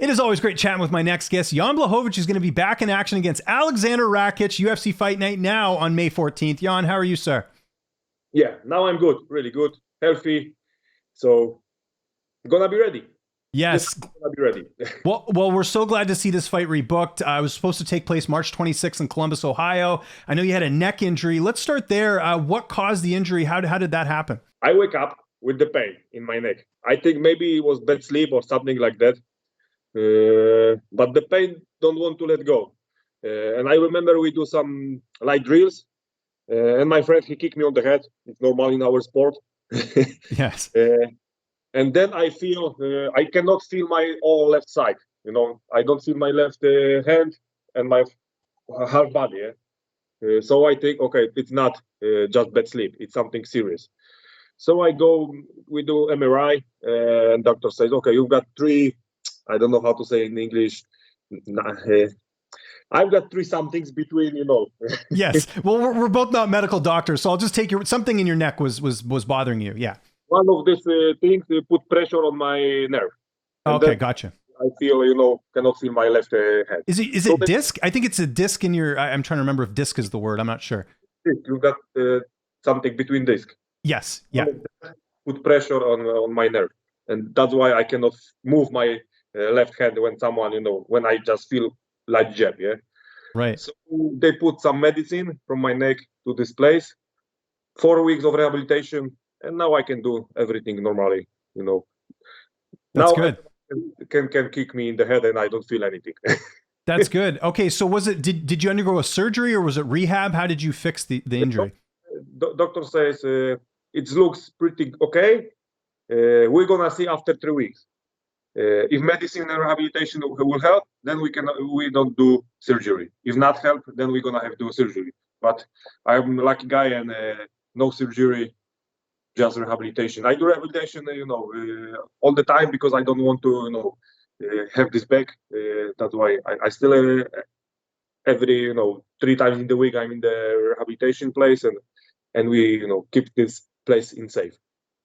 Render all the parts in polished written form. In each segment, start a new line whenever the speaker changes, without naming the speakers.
It is always great chatting with my next guest. Jan Blachowicz is going to be back in action against Aleksandar Rakic, UFC Fight Night now on May 14th. Jan, how are you, sir?
Yeah, now I'm good, really good, healthy. So, gonna be ready.
Yes.
Gonna be ready.
Well, we're so glad to see this fight rebooked. It was supposed to take place March 26th in Columbus, Ohio. I know you had a neck injury. Let's start there. What caused the injury? How did that happen?
I wake up with the pain in my neck. I think maybe it was bad sleep or something like that. But the pain don't want to let go. And I remember we do some light drills. And my friend, he kicked me on the head. It's normal in our sport.
Yes.
And then I feel, I cannot feel my all left side. I don't feel my left hand and my half body. So I think, okay, it's not just bad sleep. It's something serious. So I go, we do MRI, and doctor says, okay, you've got three, I don't know how to say in English. I've got three somethings between,
Yes. Well, we're both not medical doctors, so I'll just take something in your neck was bothering you. Yeah.
One of these things put pressure on my nerve.
Okay, gotcha.
I feel, cannot feel my left hand.
Is it disc? I think it's a disc in your. I'm trying to remember if disc is the word. I'm not sure.
You've got something between disc.
Yes. Yeah.
Put pressure on my nerve, and that's why I cannot move my left hand when someone, when I just feel like jab. Yeah.
Right.
So they put some medicine from my neck to this place. 4 weeks of rehabilitation. And now I can do everything normally,
That's
now
good.
Can kick me in the head and I don't feel anything.
That's good. Okay, so did you undergo a surgery or was it rehab? How did you fix the injury?
Doctor says it looks pretty okay. We're gonna see after 3 weeks. If medicine and rehabilitation will help, then we don't do surgery. If not help, then we're gonna have to do surgery. But I'm a lucky guy and no surgery. Just rehabilitation. I do rehabilitation, all the time because I don't want to, have this back. That's why I still every 3 times in the week I'm in the rehabilitation place and we keep this place in safe.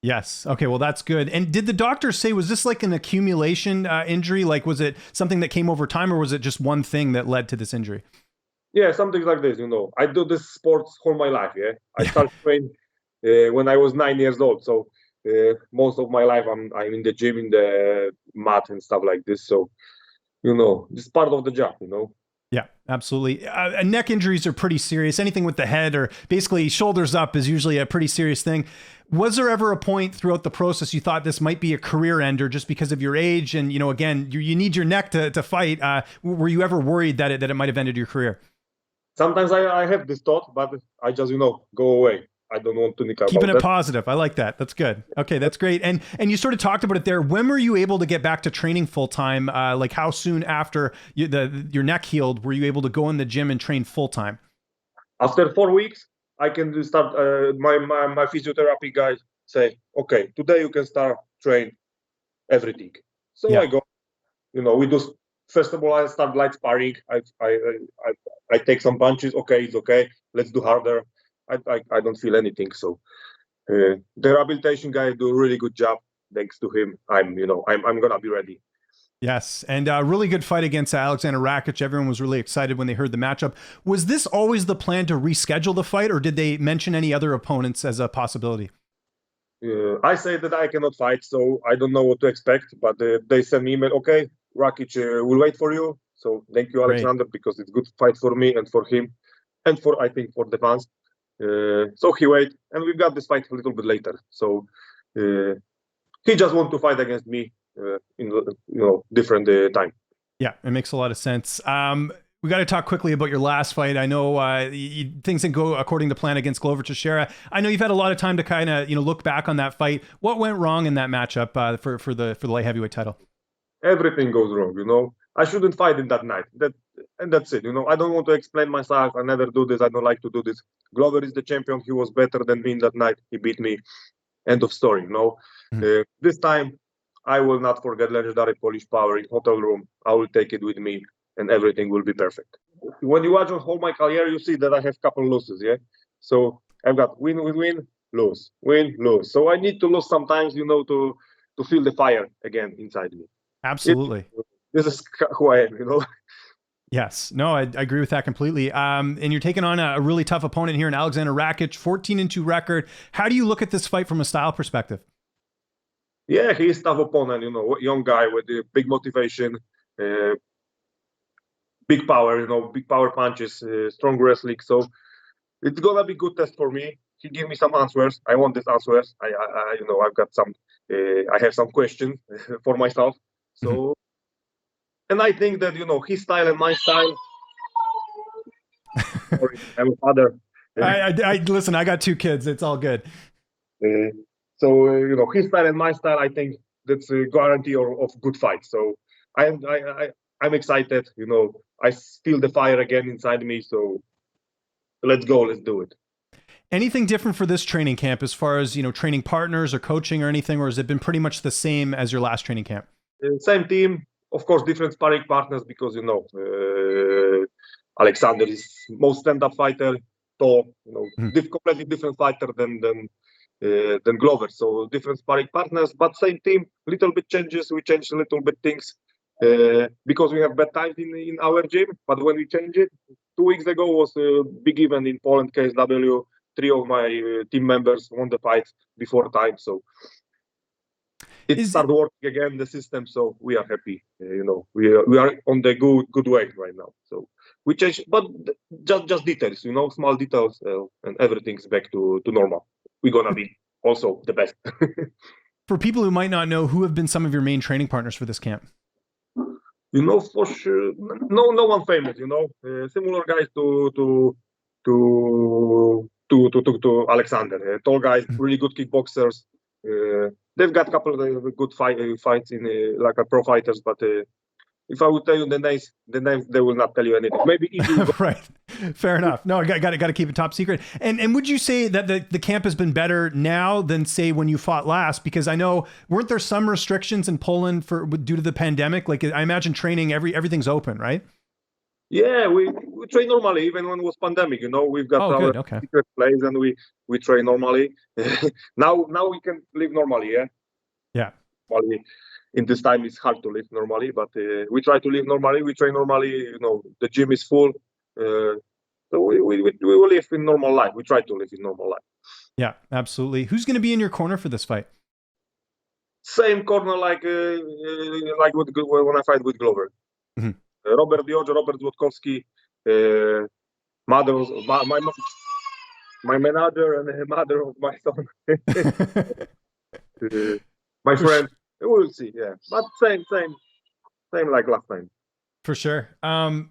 Yes. Okay. Well, that's good. And did the doctor say, was this like an accumulation injury? Like, was it something that came over time, or was it just one thing that led to this injury?
Yeah, something like this. I do this sports all my life. Yeah, I started training when I was 9 years old. So most of my life I'm in the gym, in the mat and stuff like this. So it's part of the job.
Yeah, absolutely. Neck injuries are pretty serious. Anything with the head or basically shoulders up is usually a pretty serious thing. Was there ever a point throughout the process you thought this might be a career ender just because of your age and again you need your neck to fight? Were you ever worried that it might have ended your career?
Sometimes I have this thought, but I just go away. I don't want to think about
Keeping it
that.
positive. I like that. That's good. Okay, that's great. And you sort of talked about it there. When were you able to get back to training full time? Like how soon after your neck healed were you able to go in the gym and train full time?
After 4 weeks, I can start. My physiotherapy guy say, okay, today you can start train everything. So yeah. I go. We do. First of all, I start light sparring. I take some punches. Okay, it's okay. Let's do harder. I don't feel anything. So the rehabilitation guy do a really good job. Thanks to him, I'm gonna be ready.
Yes, and a really good fight against Aleksandar Rakic. Everyone was really excited when they heard the matchup. Was this always the plan to reschedule the fight, or did they mention any other opponents as a possibility?
I say that I cannot fight, so I don't know what to expect. But they send me email. Okay, Rakic will wait for you. So thank you, Aleksandar, because it's good fight for me and for him, and I think for the fans. So he wait, and we've got this fight a little bit later. So he just want to fight against me in different time.
Yeah, it makes a lot of sense. We got to talk quickly about your last fight. I know things didn't go according to plan against Teixeira. I know you've had a lot of time to kind of look back on that fight. What went wrong in that matchup for the light heavyweight title?
Everything goes wrong. I shouldn't fight in that night. That's it. I don't want to explain myself. I never do this. I don't like to do this. Glover is the champion. He was better than me in that night. He beat me. End of story. This time I will not forget legendary Polish power in hotel room. I will take it with me, and everything will be perfect. When you watch on whole my career, you see that I have couple losses. Yeah, so I've got win, lose, win, lose. So I need to lose sometimes, to feel the fire again inside me.
Absolutely.
this is who I am, you know.
Yes, no, I agree with that completely. And you're taking on a really tough opponent here in Aleksandar Rakic, 14-2 record. How do you look at this fight from a style perspective?
Yeah, he's a tough opponent, you know, young guy with a big motivation, big power, you know, big power punches, strong wrestling. So it's gonna be good test for me. He gave me some answers. I want these answers. You know, I've got some. I have some questions for myself. So, and I think that, you know, his style and my style. Sorry, I'm a father.
I listen. I got 2 kids. It's all good.
You know, his style and my style. I think that's a guarantee of good fight. So I'm excited. You know, I feel the fire again inside me. So let's go. Let's do it.
Anything different for this training camp as far as, you know, training partners or coaching or anything, or has it been pretty much the same as your last training camp?
Same team, of course, different sparring partners because, you know, Aleksandar is most stand-up fighter, tall, you know, completely different fighter than Glover. So different sparring partners, but same team. Little bit changes. We changed a little bit things because we have bad times in our gym. But when we changed it, 2 weeks ago was a big event in Poland, KSW. 3 of my team members won the fight before time, so it started working again, the system. So we are happy. You know, we are on the good way right now. So we changed, but just details, you know, small details, and everything's back to normal. We're gonna be also the best.
For people who might not know, who have been some of your main training partners for this camp?
You know, for sure, no one famous. You know, similar guys to Aleksandar. Tall guys, really good kickboxers. They've got a couple of good fights in like pro fighters, but if I would tell you the names they will not tell you anything. Maybe
right, fair enough. No, I got to keep it top secret. And would you say that the camp has been better now than say when you fought last? Because I know weren't there some restrictions in Poland due to the pandemic? Like I imagine training everything's open, right?
Yeah, we train normally even when it was pandemic. You know, we've got our secret place and we train normally. now we can live normally.
Yeah.
In this time it's hard to live normally, but we try to live normally. We train normally. You know, the gym is full, so we will live in normal life. We try to live in normal life.
Yeah, absolutely. Who's going to be in your corner for this fight?
Same corner like when I fight with Glover.
Mm-hmm.
Robert Diojo, Robert Złotkowski, my manager and the mother of my son, my friend. We'll see, yeah, but same like last time.
For sure. And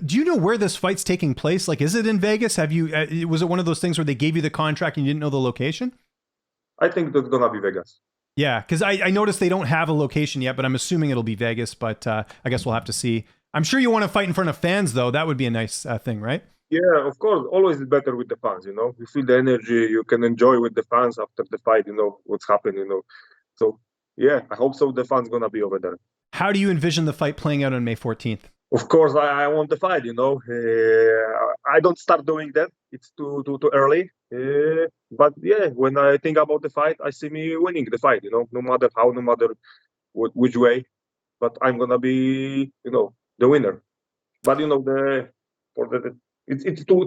do you know where this fight's taking place? Like, is it in Vegas? Was it one of those things where they gave you the contract and you didn't know the location?
I think that's gonna be Vegas.
Yeah, because I noticed they don't have a location yet, but I'm assuming it'll be Vegas. But I guess we'll have to see. I'm sure you want to fight in front of fans, though. That would be a nice thing, right?
Yeah, of course. Always better with the fans. You know, you feel the energy. You can enjoy with the fans after the fight. You know what's happened. You know, so yeah, I hope so. The fans gonna be over there.
How do you envision the fight playing out on May 14th?
Of course, I want the fight. You know, I don't start doing that. It's too early. But yeah, when I think about the fight, I see me winning the fight. You know, no matter how, no matter which way. But I'm gonna be, you know, the winner. But you know, it's too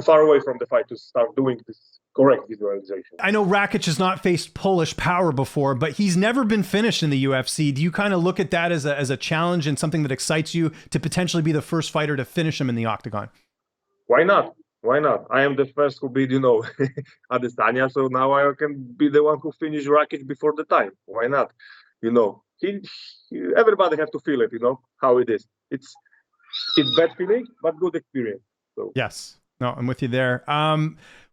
far away from the fight to start doing this correct visualization.
I know Rakic has not faced Polish power before, but he's never been finished in the UFC. Do you kind of look at that as a challenge and something that excites you to potentially be the first fighter to finish him in the octagon?
Why not? Why not? I am the first who beat, you know, Adesanya, so now I can be the one who finished Rakic before the time. Why not? You know, everybody have to feel it, you know, how it is. It's bad feeling, but good experience. So
yes. No, I'm with you there.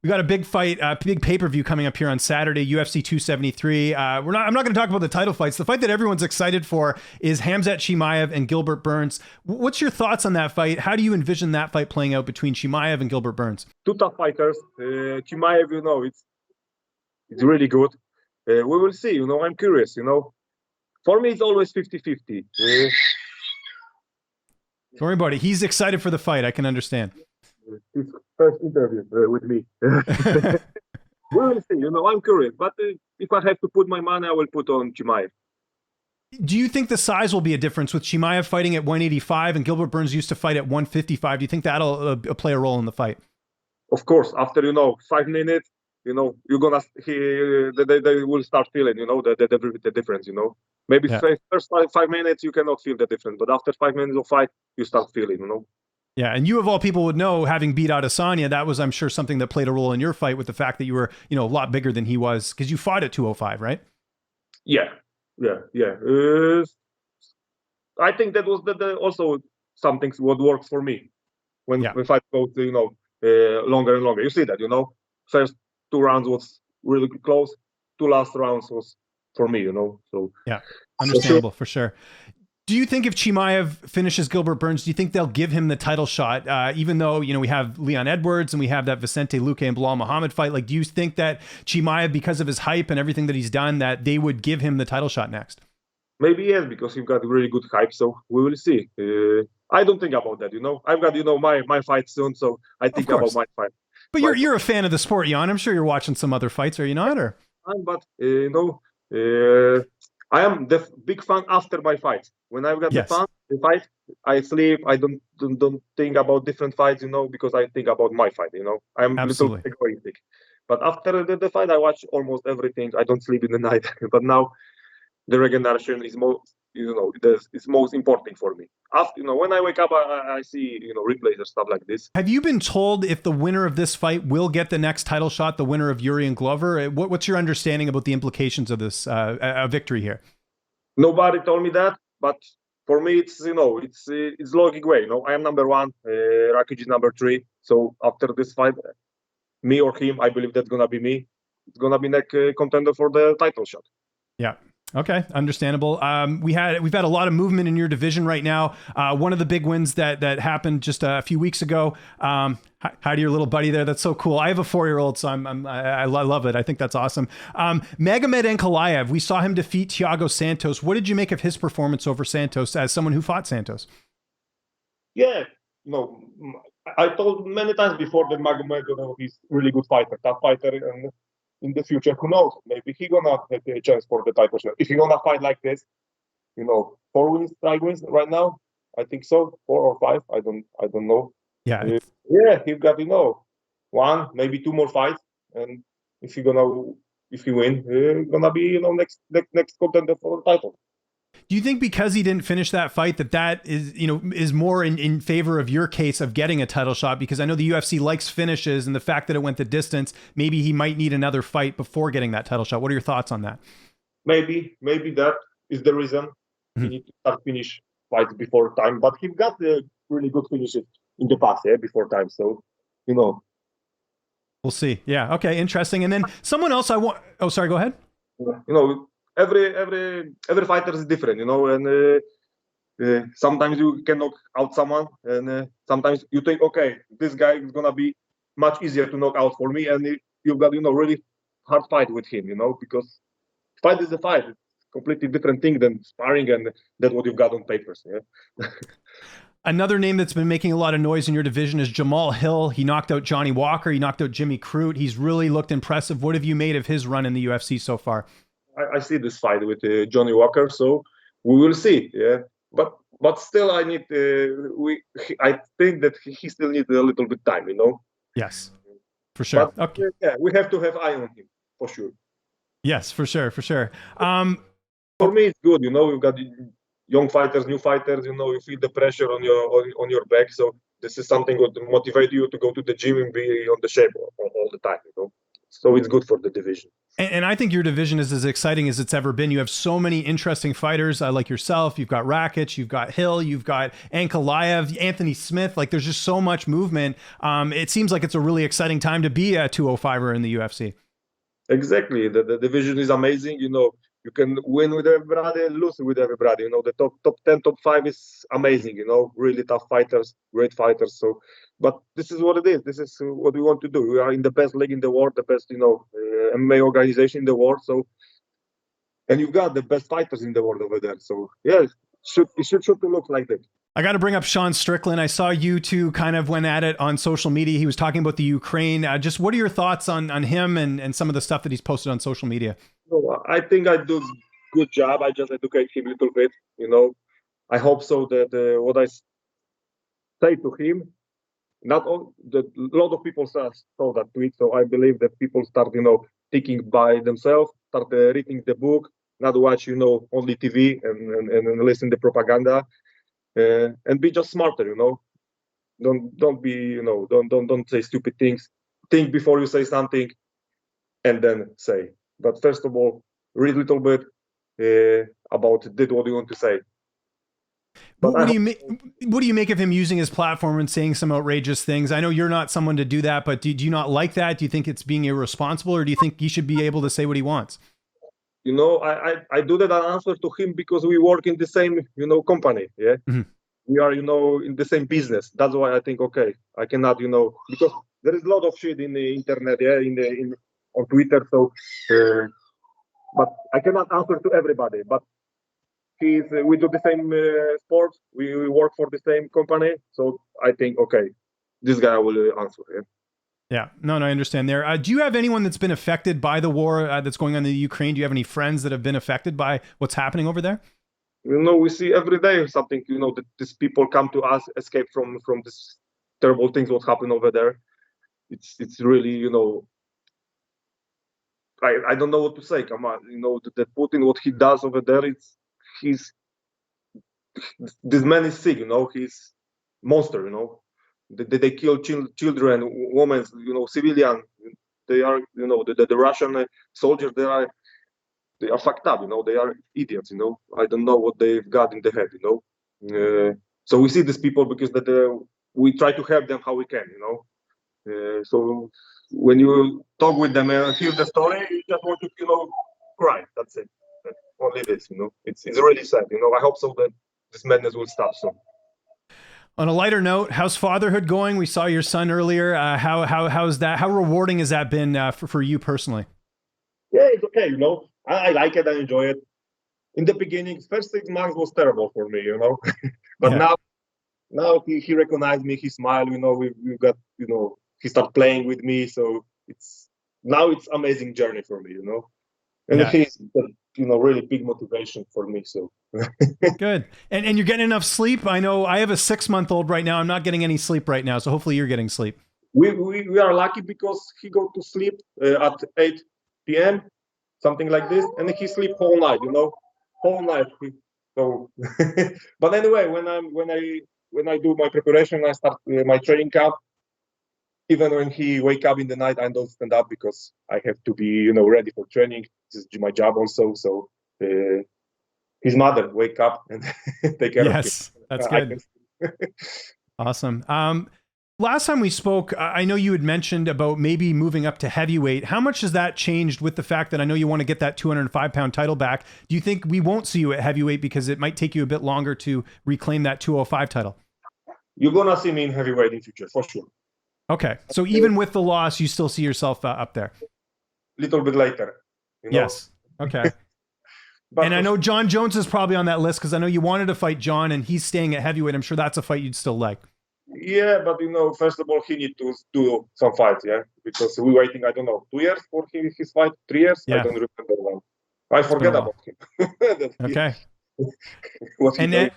We got a big fight, big pay-per-view coming up here on Saturday, UFC 273. I'm not going to talk about the title fights. The fight that everyone's excited for is Khamzat Chimaev and Gilbert Burns. What's your thoughts on that fight? How do you envision that fight playing out between Chimaev and Gilbert Burns?
Two tough fighters. Chimaev, you know, it's really good. We will see. You know, I'm curious. You know, for me, it's always 50-50.
Don't worry about it. He's excited for the fight. I can understand.
His first interview with me. We will see. You know, I'm curious. But if I have to put my money, I will put on Chimaev.
Do you think the size will be a difference with Chimaev fighting at 185 and Gilbert Burns used to fight at 155? Do you think that'll play a role in the fight?
Of course, after 5 minutes, you're gonna they will start feeling the difference. Maybe
Yeah.
first 5 minutes you cannot feel the difference, but after 5 minutes of fight you start feeling.
Yeah, and you of all people would know, having beat out Adesanya, that was, I'm sure, something that played a role in your fight with the fact that you were, a lot bigger than he was, because you fought at 205, right?
Yeah. I think that was also something what works for me when fight goes longer and longer. You see that, first 2 rounds was really close, 2 last rounds was for me, So
yeah, understandable for sure. Do you think if Chimaev finishes Gilbert Burns, do you think they'll give him the title shot? Even though, we have Leon Edwards and we have that Vicente Luque and Bilal Muhammad fight, do you think that Chimaev, because of his hype and everything that he's done, that they would give him the title shot next?
Maybe yes, because he's got really good hype, so we will see. I don't think about that, I've got, my fight soon, so I think about my fight.
But you're a fan of the sport, Jan. I'm sure you're watching some other fights, are you not? Or
but I am the big fan after my fight. When I've got the fight, I sleep. I don't think about different fights, because I think about my fight. I'm
Absolutely.
a little egoistic. But after the fight, I watch almost everything. I don't sleep in the night. But now the regeneration is it's most important for me. After when I wake up, I see replays and stuff like this.
Have you been told if the winner of this fight will get the next title shot, the winner of Yuri and Glover? What's your understanding about the implications of this a victory here?
Nobody told me that, but for me, it's it's logic way. I am number 1, Rakic is number 3. So after this fight, me or him, I believe that's gonna be me. It's gonna be next contender for the title shot.
Yeah. Okay, understandable. We've had a lot of movement in your division right now. One of the big wins that happened just a few weeks ago. Hi to your little buddy there. That's so cool. I have a 4-year-old, so I love it. I think that's awesome. Magomed Ankalaev, we saw him defeat Thiago Santos. What did you make of his performance over Santos as someone who fought Santos?
Yeah, I told many times before that Magomed, he's really good fighter, tough fighter, and in the future, who knows? Maybe he gonna have a chance for the title shot. If he gonna fight like this, 4 wins, 5 wins right now, I think so, 4 or 5. I don't know.
Yeah,
he got 1, maybe 2 more fights, and if he win, he's gonna be next contender for the title.
Do you think because he didn't finish that fight that is more in favor of your case of getting a title shot? Because I know the UFC likes finishes, and the fact that it went the distance, maybe he might need another fight before getting that title shot. What are your thoughts on that? Maybe that is the reason he need to start finish fights before time. But he got the really good finishes in the past, before time. So, we'll see. Yeah. Okay. Interesting. And then someone else oh, sorry. Go ahead.
Every fighter is different, and sometimes you can knock out someone, and sometimes you think, okay, this guy is gonna be much easier to knock out for me, and you've got really hard fight with him, because fight is a fight. It's completely different thing than sparring, and that's what you've got on papers. Yeah.
Another name that's been making a lot of noise in your division is Jamahal Hill. He knocked out Johnny Walker. He knocked out Jimmy Crute. He's really looked impressive. What have you made of his run in the UFC so far? I see this fight with Johnny Walker, so we will see. Yeah, but still, I think that he still needs a little bit time. Yes, for sure.
But, okay. Yeah, we have to have eye on him for sure.
Yes, for sure.
For me, it's good. We've got young fighters, new fighters. You feel the pressure on your back. So this is something that will motivate you to go to the gym and be on the shape all the time. So it's good for the division.
And I think your division is as exciting as it's ever been. You have so many interesting fighters like yourself. You've got Rakic, you've got Hill, you've got Ankalaev, Anthony Smith. There's just so much movement. It seems like it's a really exciting time to be a 205er in the UFC.
Exactly. The division is amazing. You can win with everybody and lose with everybody. The top 10, top 5 is amazing. Really tough fighters, great fighters. So, but this is what it is. This is what we want to do. We are in the best league in the world, the best, MMA organization in the world. So, and you've got the best fighters in the world over there. So, yeah, it should look like that.
I got to bring up Sean Strickland. I saw you two kind of went at it on social media. He was talking about the Ukraine. Just what are your thoughts on him and some of the stuff that he's posted on social media?
I think I do good job. I just educate him a little bit. I hope so that what I say to him, not all the a lot of people saw that tweet. So I believe that people start, thinking by themselves, start reading the book, not watch, only TV and listen to propaganda, and be just smarter. Don't be, don't say stupid things. Think before you say something, and then say. But first of all, read a little bit about what you want to say. But
What do you make of him using his platform and saying some outrageous things? I know you're not someone to do that, but do you not like that? Do you think it's being irresponsible, or do you think he should be able to say what he wants?
I do that answer to him because we work in the same, company. Yeah.
Mm-hmm.
We are, in the same business. That's why I think, okay, I cannot, because there is a lot of shit in the internet, yeah, on Twitter. So, but I cannot answer to everybody. But we do the same sports. We work for the same company. So I think, okay, this guy will answer. Yeah.
Yeah, no, I understand there. Do you have anyone that's been affected by the war that's going on in the Ukraine? Do you have any friends that have been affected by what's happening over there?
We see every day something, that these people come to us, escape from this terrible things what happen over there. It's really, I don't know what to say. Come on, that Putin, what he does over there, this man is sick, he's monster, They kill children, women, civilian. They are, the Russian soldiers, they are fucked up, they are idiots, I don't know what they've got in the head, so we see these people because we try to help them how we can, so when you talk with them and hear the story, you just want to, cry. That's it. Only this, it's really sad, I hope so that this madness will stop soon.
On a lighter note, how's fatherhood going? We saw your son earlier. How's that? How rewarding has that been for you personally?
Yeah, it's okay. I like it. I enjoy it. In the beginning, first 6 months was terrible for me. But
yeah.
now he recognized me. He smiled. We got. He started playing with me. So it's amazing journey for me. And he's really big motivation for me. So
good. And you're getting enough sleep. I know I have a 6-month-old right now. I'm not getting any sleep right now. So hopefully you're getting sleep.
We are lucky because he go to sleep at 8 p.m. something like this, and he sleep whole night. Whole night. So, but anyway, when I do my preparation, I start my training camp. Even when he wake up in the night, I don't stand up because I have to be, ready for training. This is my job also. So his mother wake up and take care of him.
Yes, that's good. Awesome. Last time we spoke, I know you had mentioned about maybe moving up to heavyweight. How much has that changed with the fact that I know you want to get that 205-pound title back? Do you think we won't see you at heavyweight because it might take you a bit longer to reclaim that 205 title?
You're going to see me in heavyweight in future, for sure.
Okay. So even with the loss, you still see yourself up there?
Little bit later.
Yes. Okay. And I know John Jones is probably on that list because I know you wanted to fight John and he's staying at heavyweight. I'm sure that's a fight you'd still like.
Yeah, but first of all, he need to do some fights, yeah, because we're waiting, I don't know, 2 years for his fight, 3 years. Yeah. I don't remember when. I forget about him.
Okay. And then,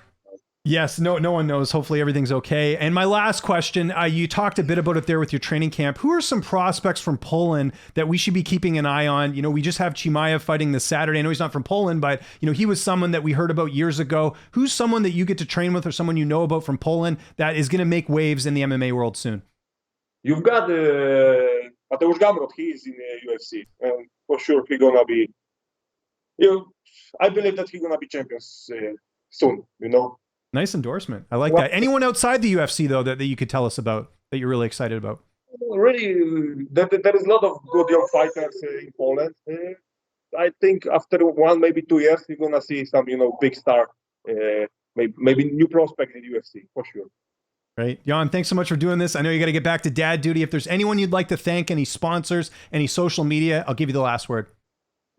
yes, no one knows. Hopefully everything's okay. And my last question, you talked a bit about it there with your training camp. Who are some prospects from Poland that we should be keeping an eye on? We just have Chimaev fighting this Saturday. I know he's not from Poland, but he was someone that we heard about years ago. Who's someone that you get to train with or someone you know about from Poland that is going to make waves in the MMA world soon?
You've got Mateusz Gamrot. He is in the UFC. And for sure he's going to be, I believe that he's going to be champions soon,
Nice endorsement. I like that. Anyone outside the UFC, though, that you could tell us about that you're really excited about?
Really, there is a lot of good young fighters in Poland. I think after 1, maybe 2 years, you're going to see some, big star, maybe new prospect in UFC, for sure.
Right. Jan, thanks so much for doing this. I know you got to get back to dad duty. If there's anyone you'd like to thank, any sponsors, any social media, I'll give you the last word.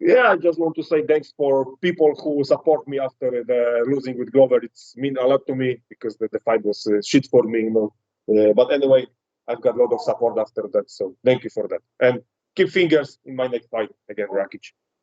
Yeah, I just want to say thanks for people who support me after the losing with Glover. It's mean a lot to me because the fight was shit for me, but anyway, I've got a lot of support after that. So thank you for that. And keep fingers in my next fight against Rakic.